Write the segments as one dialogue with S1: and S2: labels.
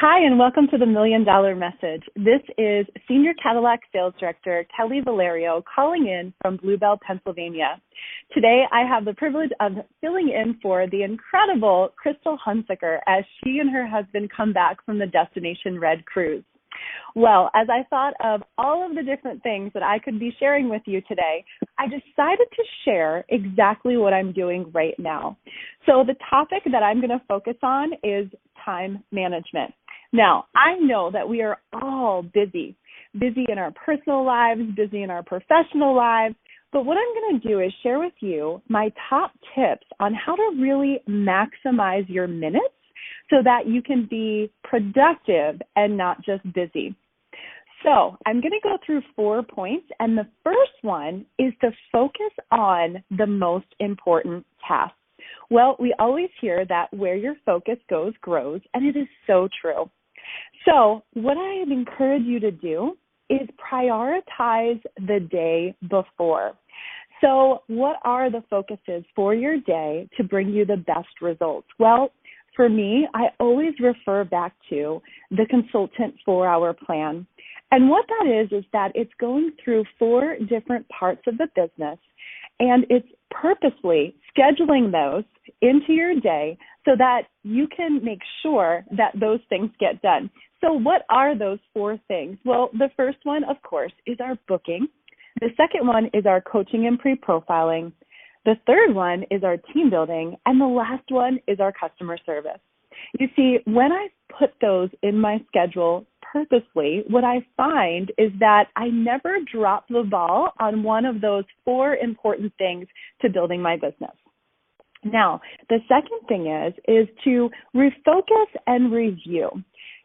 S1: Hi, and welcome to the $1 Million Message. This is Senior Cadillac Sales Director Kallee Valerio calling in from Bluebell, Pennsylvania. Today, I have the privilege of filling in for the incredible Crystal Hunsaker as she and her husband come back from the Destination Red Cruise. Well, as I thought of all of the different things that I could be sharing with you today, I decided to share exactly what I'm doing right now. So the topic that I'm going to focus on is time management. Now, I know that we are all busy in our personal lives, busy in our professional lives, but what I'm going to do is share with you my top tips on how to really maximize your minutes so that you can be productive and not just busy. So I'm going to go through 4 points, and the first one is to focus on the most important tasks. Well, we always hear that where your focus goes, grows, and it is so true. So what I encourage you to do is prioritize the day before. So what are the focuses for your day to bring you the best results? Well, for me, I always refer back to the consultant 4-hour plan. And what that is that it's going through 4 different parts of the business, and it's purposely scheduling those into your day so that you can make sure that those things get done. So what are those 4 things? Well, the first one, of course, is our booking. The second one is our coaching and pre-profiling. The third one is our team building. And the last one is our customer service. You see, when I put those in my schedule purposely, what I find is that I never drop the ball on one of those 4 important things to building my business. Now, the second thing is to refocus and review.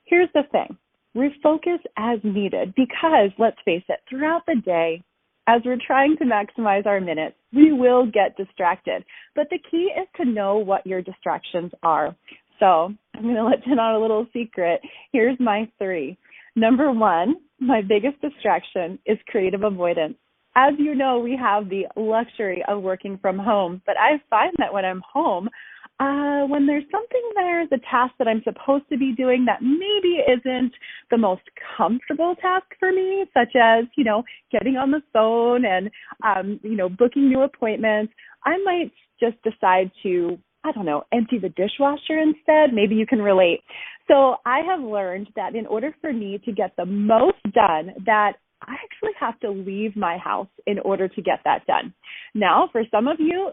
S1: Here's the thing, refocus as needed because, let's face it, throughout the day, as we're trying to maximize our minutes, we will get distracted. But the key is to know what your distractions are. So I'm going to let you in on a little secret. Here's my 3. Number 1, my biggest distraction is creative avoidance. As you know, we have the luxury of working from home, but I find that when I'm home, when there's something there, the task that I'm supposed to be doing that maybe isn't the most comfortable task for me, such as, getting on the phone and, booking new appointments, I might just decide to empty the dishwasher instead. Maybe you can relate. So I have learned that in order for me to get the most done, that I actually have to leave my house in order to get that done. Now, for some of you,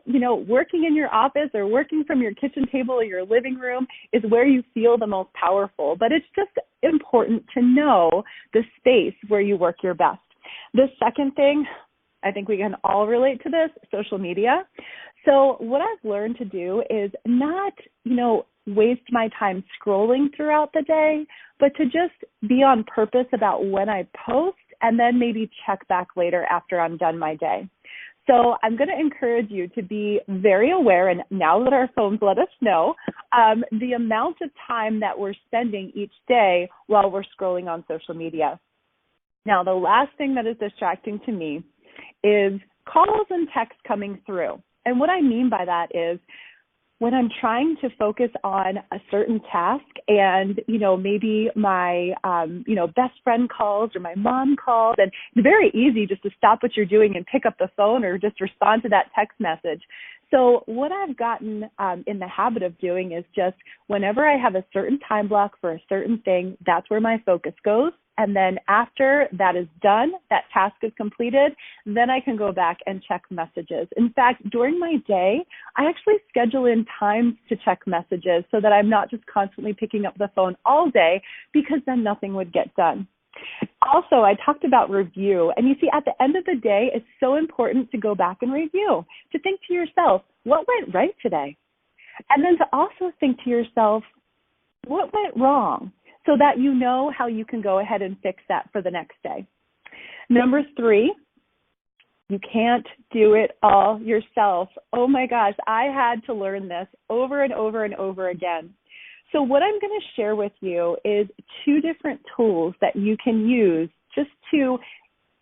S1: working in your office or working from your kitchen table or your living room is where you feel the most powerful, but it's just important to know the space where you work your best. The second thing, I think we can all relate to this, social media. So what I've learned to do is not, waste my time scrolling throughout the day, but to just be on purpose about when I post and then maybe check back later after I'm done my day. So I'm going to encourage you to be very aware, and now that our phones let us know, the amount of time that we're spending each day while we're scrolling on social media. Now, the last thing that is distracting to me is calls and texts coming through. And what I mean by that is when I'm trying to focus on a certain task and, maybe my, best friend calls or my mom calls, and it's very easy just to stop what you're doing and pick up the phone or just respond to that text message. So what I've gotten in the habit of doing is just whenever I have a certain time block for a certain thing, that's where my focus goes. And then after that is done, that task is completed, then I can go back and check messages. In fact, during my day, I actually schedule in times to check messages so that I'm not just constantly picking up the phone all day, because then nothing would get done. Also, I talked about review. And you see, at the end of the day, it's so important to go back and review, to think to yourself, what went right today? And then to also think to yourself, what went wrong? So that you know how you can go ahead and fix that for the next day. Number 3, you can't do it all yourself. Oh my gosh, I had to learn this over and over and over again. So what I'm going to share with you is 2 different tools that you can use just to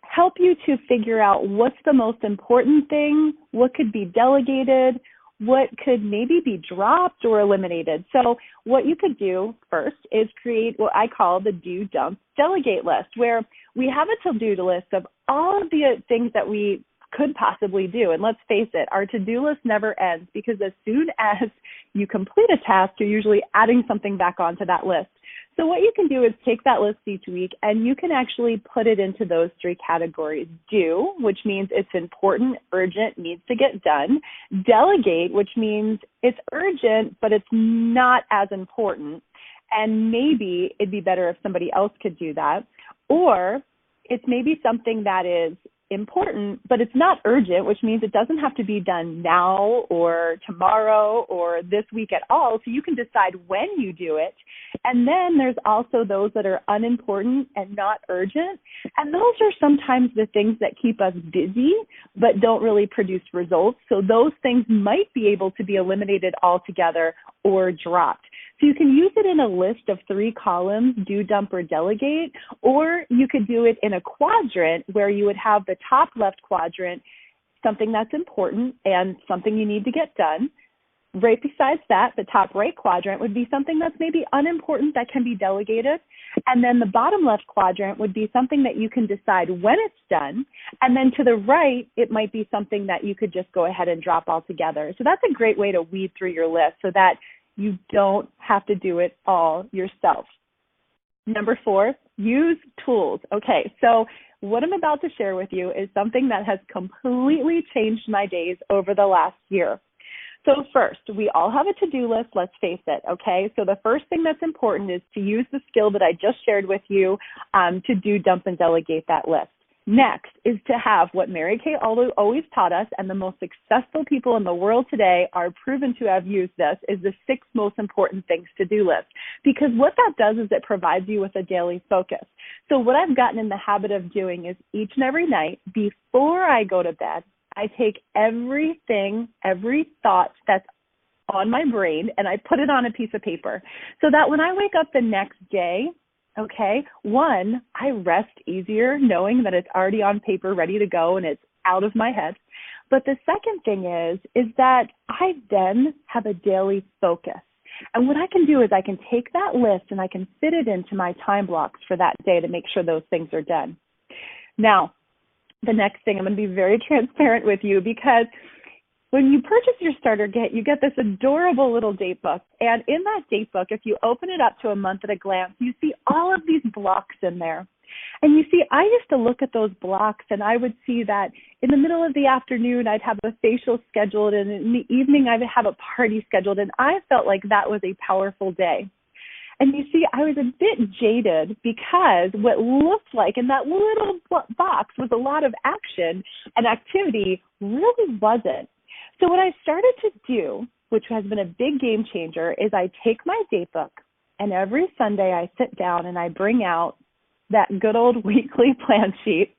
S1: help you to figure out what's the most important thing, what could be delegated, what could maybe be dropped or eliminated. So what you could do first is create what I call the do, dump, delegate list, where we have a to-do list of all of the things that we could possibly do. And let's face it, our to-do list never ends, because as soon as you complete a task, you're usually adding something back onto that list. So what you can do is take that list each week and you can actually put it into those three categories. Do, which means it's important, urgent, needs to get done. Delegate, which means it's urgent, but it's not as important. And maybe it'd be better if somebody else could do that. Or it's maybe something that is important, but it's not urgent, which means it doesn't have to be done now or tomorrow or this week at all. So you can decide when you do it. And then there's also those that are unimportant and not urgent. And those are sometimes the things that keep us busy, but don't really produce results. So those things might be able to be eliminated altogether or dropped. So you can use it in a list of 3 columns, do, dump, or delegate, or you could do it in a quadrant where you would have the top left quadrant, something that's important and something you need to get done. Right besides that, the top right quadrant would be something that's maybe unimportant that can be delegated. And then the bottom left quadrant would be something that you can decide when it's done. And then to the right, it might be something that you could just go ahead and drop altogether. So that's a great way to weed through your list so that you don't have to do it all yourself. Number 4, use tools. Okay, so what I'm about to share with you is something that has completely changed my days over the last year. So first, we all have a to-do list, let's face it, okay? So the first thing that's important is to use the skill that I just shared with you to do, dump, and delegate that list. Next is to have what Mary Kay always taught us, and the most successful people in the world today are proven to have used this, is the 6 most important things to do list. Because what that does is it provides you with a daily focus. So what I've gotten in the habit of doing is each and every night before I go to bed, I take everything, every thought that's on my brain, and I put it on a piece of paper so that when I wake up the next day, okay, 1, I rest easier knowing that it's already on paper, ready to go, and it's out of my head. But the second thing is that I then have a daily focus. And what I can do is I can take that list and I can fit it into my time blocks for that day to make sure those things are done. Now, the next thing, I'm going to be very transparent with you, because when you purchase your starter kit, you get this adorable little date book. And in that date book, if you open it up to a month at a glance, you see all of these blocks in there. And you see, I used to look at those blocks and I would see that in the middle of the afternoon, I'd have a facial scheduled, and in the evening, I'd have a party scheduled. And I felt like that was a powerful day. And you see, I was a bit jaded because what looked like in that little box was a lot of action and activity really wasn't. So what I started to do, which has been a big game changer, is I take my date book, and every Sunday I sit down and I bring out that good old weekly plan sheet.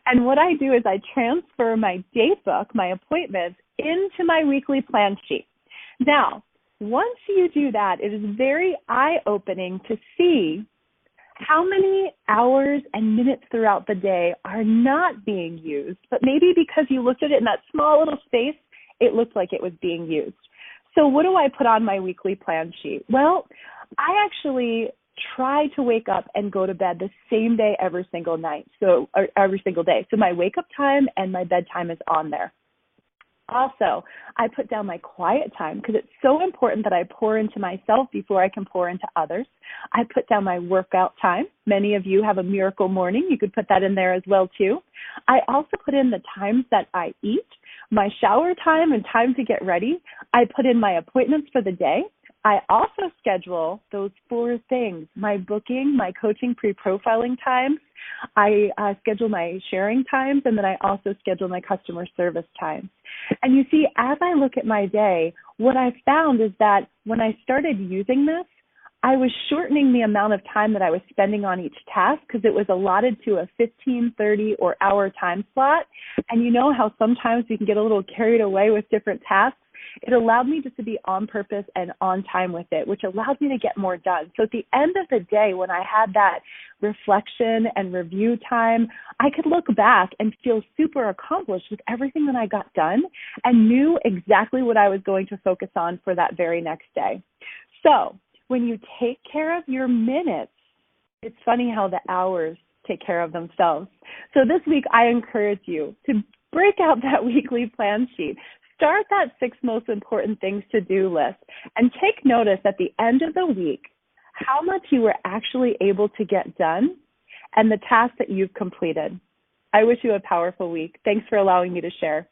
S1: And what I do is I transfer my date book, my appointments, into my weekly plan sheet. Now, once you do that, it is very eye-opening to see how many hours and minutes throughout the day are not being used, but maybe because you looked at it in that small little space, it looked like it was being used. So what do I put on my weekly plan sheet? Well, I actually try to wake up and go to bed the same day every single night, or every single day. So my wake-up time and my bedtime is on there. Also, I put down my quiet time because it's so important that I pour into myself before I can pour into others. I put down my workout time. Many of you have a miracle morning. You could put that in there as well, too. I also put in the times that I eat, my shower time and time to get ready. I put in my appointments for the day. I also schedule those 4 things: my booking, my coaching pre-profiling times. I schedule my sharing times, and then I also schedule my customer service times. And you see, as I look at my day, what I found is that when I started using this, I was shortening the amount of time that I was spending on each task because it was allotted to a 15, 30, or hour time slot. And you know how sometimes we can get a little carried away with different tasks? It allowed me just to be on purpose and on time with it, which allowed me to get more done. So at the end of the day, when I had that reflection and review time, I could look back and feel super accomplished with everything that I got done and knew exactly what I was going to focus on for that very next day. So when you take care of your minutes, it's funny how the hours take care of themselves. So this week, I encourage you to break out that weekly plan sheet. Start that 6 most important things to do list and take notice at the end of the week how much you were actually able to get done and the tasks that you've completed. I wish you a powerful week. Thanks for allowing me to share.